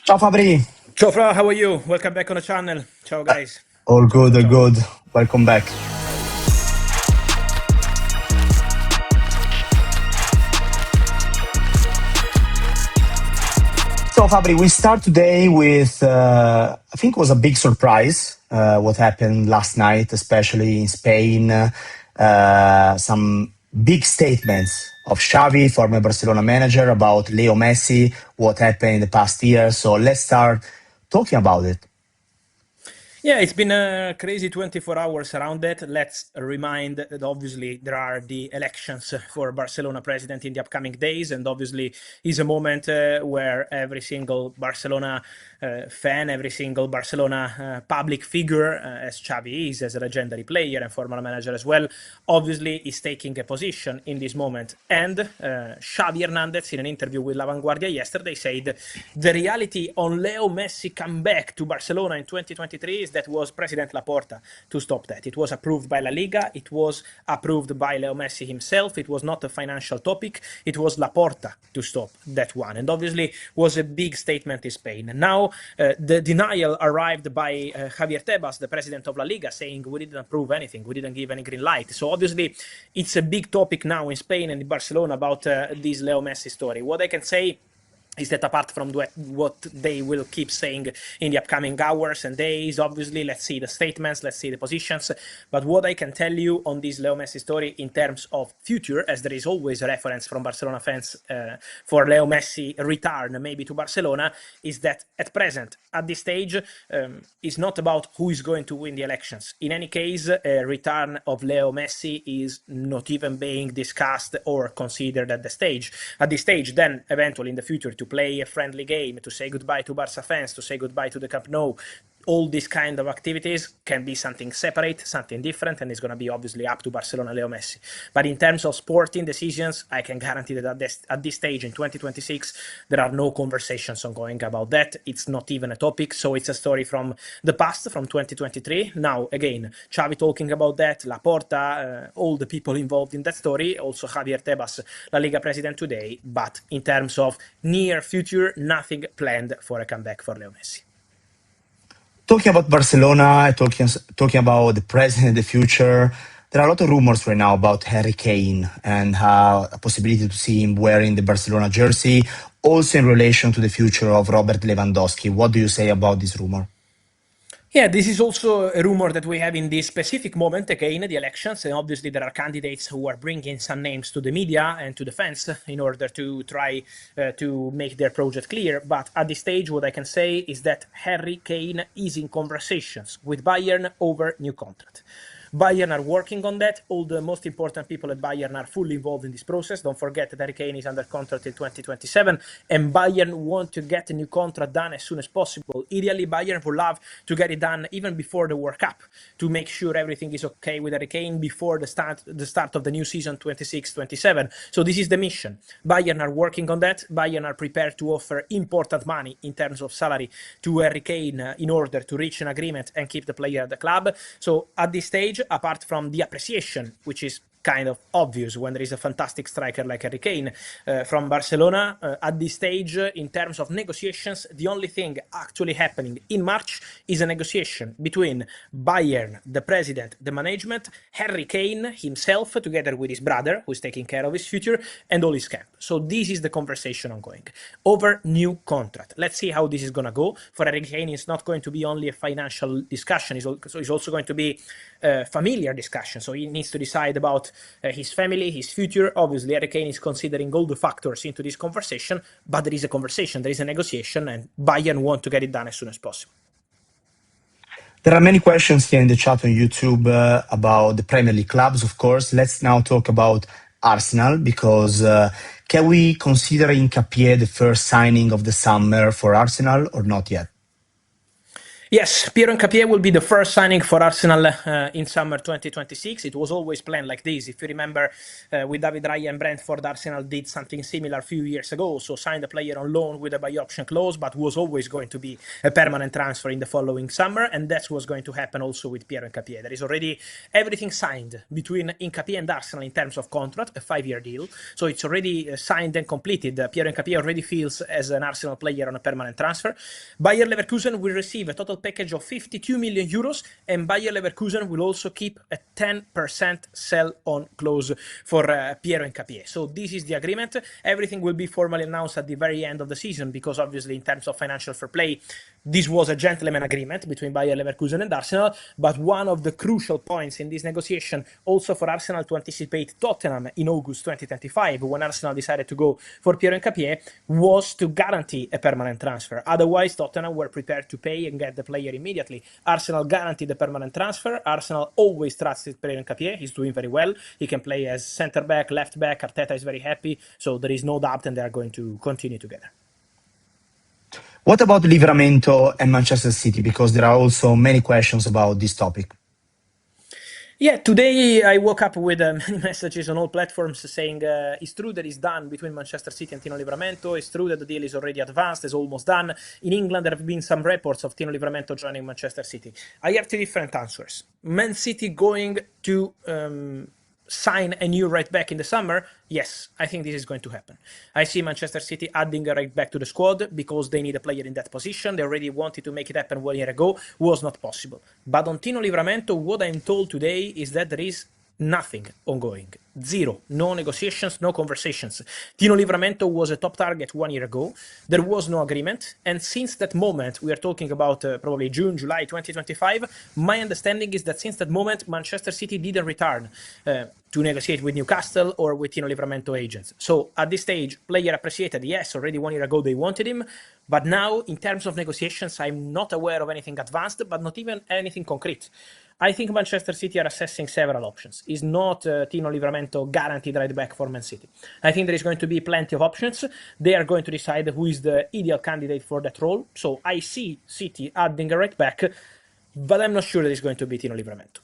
Ciao Fabri, Ciao Fra, how are you? Welcome back on the channel. Ciao guys. all Ciao, good, ciao, all ciao. good. Welcome back. So Fabri, we start today with I think it was a big surprise what happened last night, especially in Spain. Some big statements of Xavi, former Barcelona manager, about Leo Messi, what happened in the past year. So let's start talking about it. Yeah, it's been a crazy 24 hours around that. Let's remind that obviously there are the elections for Barcelona president in the upcoming days, and obviously is a moment where every single Barcelona fan, every single Barcelona public figure, as Xavi is, as a legendary player and former manager as well, obviously is taking a position in this moment. And Xavi Hernandez, in an interview with La Vanguardia yesterday, said the reality on Leo Messi come back to Barcelona in 2023 is that was President Laporta to stop that. It was approved by LaLiga, it was approved by Leo Messi himself, it was not a financial topic, it was Laporta to stop that one. And obviously was a big statement in Spain. Now the denial arrived by Javier Tebas, the president of La Liga, saying we didn't approve anything, we didn't give any green light. So obviously it's a big topic now in Spain and in Barcelona about this Leo Messi story. What I can say is that apart from what they will keep saying in the upcoming hours and days, obviously, let's see the statements, let's see the positions. But what I can tell you on this Leo Messi story in terms of future, as there is always a reference from Barcelona fans for Leo Messi return maybe to Barcelona, is that at present, at this stage, it's not about who is going to win the elections. In any case, a return of Leo Messi is not even being discussed or considered at the stage. At this stage, then eventually in the future to play a friendly game, to say goodbye to Barça fans, to say goodbye to the Camp Nou, all these kind of activities can be something separate, something different, and it's going to be obviously up to Barcelona Leo Messi. But in terms of sporting decisions, I can guarantee that at this stage in 2026, there are no conversations ongoing about that. It's not even a topic, so it's a story from the past, from 2023. Now, again, Xavi talking about that, Laporta, all the people involved in that story, also Javier Tebas, La Liga president today, but in terms of near future, nothing planned for a comeback for Leo Messi. Talking about Barcelona, talking about the present and the future, there are a lot of rumors right now about Harry Kane and how a possibility to see him wearing the Barcelona jersey, also in relation to the future of Robert Lewandowski. What do you say about this rumor? Yeah, this is also a rumor that we have in this specific moment, again, the elections. And obviously, there are candidates who are bringing some names to the media and to the fans in order to try to make their project clear. But at this stage, what I can say is that Harry Kane is in conversations with Bayern over new contract. Bayern are working on that. All the most important people at Bayern are fully involved in this process. Don't forget that Harry Kane is under contract till 2027, and Bayern want to get a new contract done as soon as possible. Ideally, Bayern would love to get it done even before the World Cup to make sure everything is okay with Harry Kane before the start of the new season 26-27. So this is the mission. Bayern are working on that. Bayern are prepared to offer important money in terms of salary to Harry Kane in order to reach an agreement and keep the player at the club. So at this stage, apart from the appreciation, which is kind of obvious when there is a fantastic striker like Harry Kane from Barcelona. At this stage, in terms of negotiations, the only thing actually happening in March is a negotiation between Bayern, the president, the management, Harry Kane himself, together with his brother, who is taking care of his future, and all his camp. So this is the conversation ongoing over new contract. Let's see how this is going to go. For Harry Kane, it's not going to be only a financial discussion. It's also going to be a familiar discussion. So he needs to decide about his family, his future. Obviously, Harry Kane is considering all the factors into this conversation, but there is a conversation, there is a negotiation, and Bayern want to get it done as soon as possible. There are many questions here in the chat on YouTube about the Premier League clubs, of course. Let's now talk about Arsenal because can we consider Hincapié the first signing of the summer for Arsenal or not yet? Yes, Pierre Nkapie will be the first signing for Arsenal in summer 2026. It was always planned like this. If you remember, with David Raya and Brentford, Arsenal did something similar a few years ago. So signed a player on loan with a buy option clause, but was always going to be a permanent transfer in the following summer. And that's what's going to happen also with Pierre Nkapie. There is already everything signed between Nkapie and Arsenal in terms of contract, a 5-year deal. So it's already signed and completed. Pierre Nkapie already feels as an Arsenal player on a permanent transfer. Bayer Leverkusen will receive a total package of 52 million euros, and Bayer Leverkusen will also keep a 10% sell-on clause for Pierre Nkapie. So this is the agreement. Everything will be formally announced at the very end of the season, because obviously in terms of financial fair play, this was a gentleman agreement between Bayer Leverkusen and Arsenal. But one of the crucial points in this negotiation, also for Arsenal to anticipate Tottenham in August 2025, when Arsenal decided to go for Pierre Nkapie, was to guarantee a permanent transfer. Otherwise, Tottenham were prepared to pay and get the player immediately. Arsenal guaranteed the permanent transfer. Arsenal always trusted Pierre Nkapie. He's doing very well. He can play as centre back, left back. Arteta is very happy. So there is no doubt, and they are going to continue together. What about Livramento and Manchester City? Because there are also many questions about this topic. Yeah, today I woke up with many messages on all platforms saying it's true that it's done between Manchester City and Tino Livramento. It's true that the deal is already advanced, it's almost done. In England, there have been some reports of Tino Livramento joining Manchester City. I have two different answers. Man City going to sign a new right back in the summer? Yes, I think this is going to happen. I see Manchester City adding a right back to the squad because they need a player in that position. They already wanted to make it happen 1 year ago, was not possible. But on Tino Livramento, what I'm told today is that there is nothing ongoing. Zero. No negotiations, no conversations. Tino Livramento was a top target 1 year ago. There was no agreement. And since that moment, we are talking about probably June, July 2025, my understanding is that since that moment, Manchester City didn't return to negotiate with Newcastle or with Tino Livramento agents. So at this stage, player appreciated, yes, already 1 year ago they wanted him. But now, in terms of negotiations, I'm not aware of anything advanced, but not even anything concrete. I think Manchester City are assessing several options. It's not Tino Livramento guaranteed right back for Man City. I think there is going to be plenty of options. They are going to decide who is the ideal candidate for that role. So I see City adding a right back, but I'm not sure that it's going to be Tino Livramento.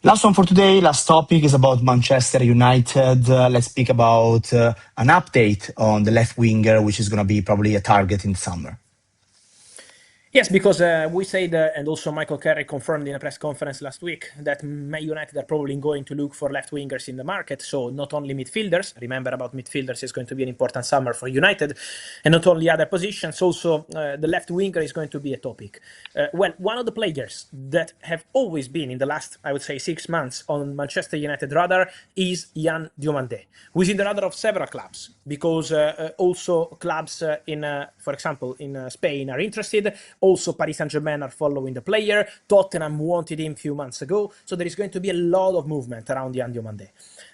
Last one for today, last topic is about Manchester United. Let's speak about an update on the left winger, which is going to be probably a target in the summer. Yes, because we said, and also Michael Carrick confirmed in a press conference last week, that Man United are probably going to look for left wingers in the market. So not only midfielders, remember about midfielders is going to be an important summer for United, and not only other positions, also the left winger is going to be a topic. Well, one of the players that have always been in the last, I would say, 6 months on Manchester United radar is Yandande, who is in the radar of several clubs, because also clubs in, for example, in Spain are interested. Also, Paris Saint-Germain are following the player. Tottenham wanted him a few months ago. So there is going to be a lot of movement around Yandande.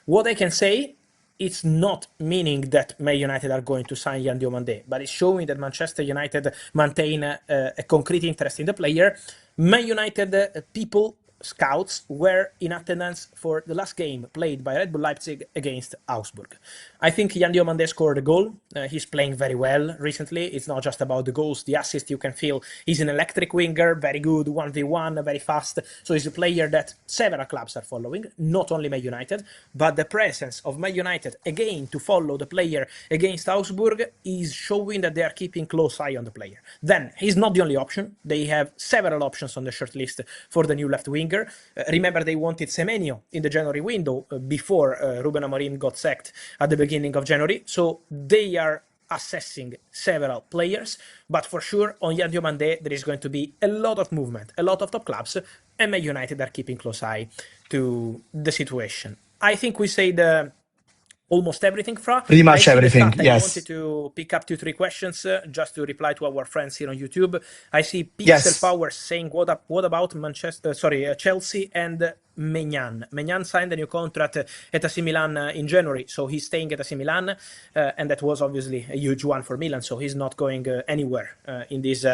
What I can say, it's not meaning that Man United are going to sign Yandande, but it's showing that Manchester United maintain a concrete interest in the player. Man United people, scouts, were in attendance for the last game played by Red Bull Leipzig against Augsburg. I think Yandande scored a goal. He's playing very well recently. It's not just about the goals, the assist you can feel. He's an electric winger, very good, 1v1, very fast. So he's a player that several clubs are following, not only Man United, but the presence of Man United, again, to follow the player against Augsburg is showing that they are keeping close eye on the player. Then, he's not the only option. They have several options on the shortlist for the new left winger. Remember, they wanted Semenyo in the January window before Ruben Amorim got sacked at the beginning of January. So they are assessing several players, but for sure on Yandande there is going to be a lot of movement, a lot of top clubs, and Man United are keeping close eye to the situation. I think we said almost everything, Fra. Pretty much everything, yes. I wanted to pick up 2-3 questions just to reply to our friends here on YouTube. I see Pixel Yes. Power saying, what about Chelsea and Maignan. Maignan signed a new contract at AC Milan in January, so he's staying at AC Milan, and that was obviously a huge one for Milan, so he's not going anywhere in this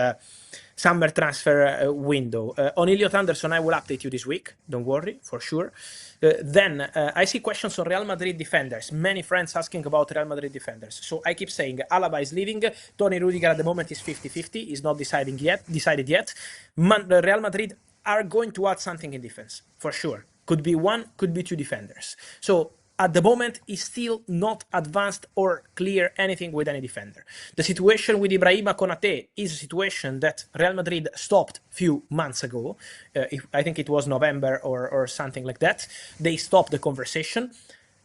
summer transfer window. On Elliot Anderson, I will update you this week, don't worry, for sure. Then I see questions on Real Madrid defenders. Many friends asking about Real Madrid defenders. So I keep saying Alaba is leaving. Tony Rüdiger at the moment is 50-50. He's not decided yet. Real Madrid are going to add something in defense, for sure. Could be one, could be two defenders. So at the moment, is still not advanced or clear anything with any defender. The situation with Ibrahima Konate is a situation that Real Madrid stopped a few months ago. I think it was November or something like that. They stopped the conversation.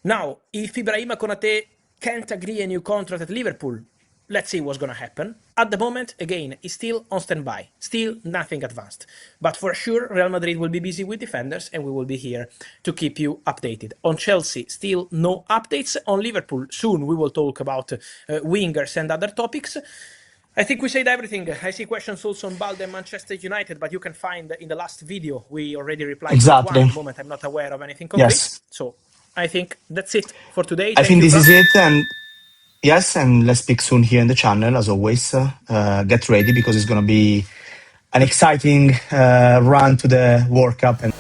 Now, if Ibrahima Konate can't agree a new contract at Liverpool, let's see what's going to happen. At the moment, again, it's still on standby. Still nothing advanced. But for sure, Real Madrid will be busy with defenders, and we will be here to keep you updated. On Chelsea, still no updates. On Liverpool, soon we will talk about wingers and other topics. I think we said everything. I see questions also on Balde and Manchester United, but you can find in the last video, we already replied to that one. At the moment, I'm not aware of anything concrete. Yes. So I think that's it for today. I think this is it. And yes, and let's speak soon here in the channel, as always. Get ready, because it's going to be an exciting run to the World Cup. And